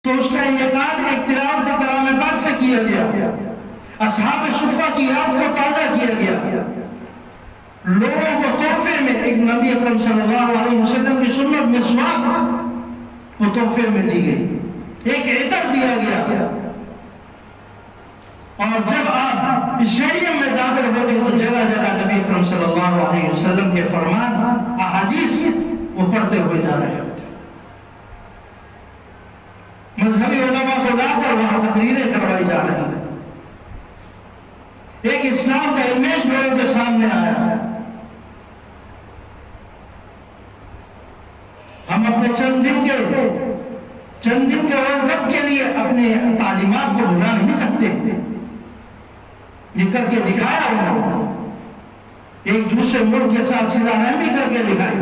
تو اس کا انعقاد ایک تلاوت کلام پاک سے کیا گیا، اصحاب صفہ کی یاد کو تازہ کیا گیا، لوگوں کو تحفے میں ایک نبی اکرم صلی اللہ علیہ وسلم کی سنت مسواک وہ تحفے میں دی گئی، ایک عطر دیا گیا۔ اور جب آپ اسٹیڈیم میں داخل ہوتے تو جگہ جگہ نبی اکرم صلی اللہ علیہ وسلم کے فرمان احادیث وہ پڑھتے ہوئے جا رہے ہوتے، مذہبی علماء کو لا کر وہاں تقریریں کروائی جا رہی ہیں، ایک اسلام کا امیج لوگوں کے سامنے آیا ہے۔ ہم اپنے چند دن کے ورلڈ کپ کے لیے اپنے تعلیمات کو بھلا نہیں سکتے، یہ کر کے دکھایا انہوں نے، ایک دوسرے ملک کے ساتھ صلہ رحمی کر کے دکھائی۔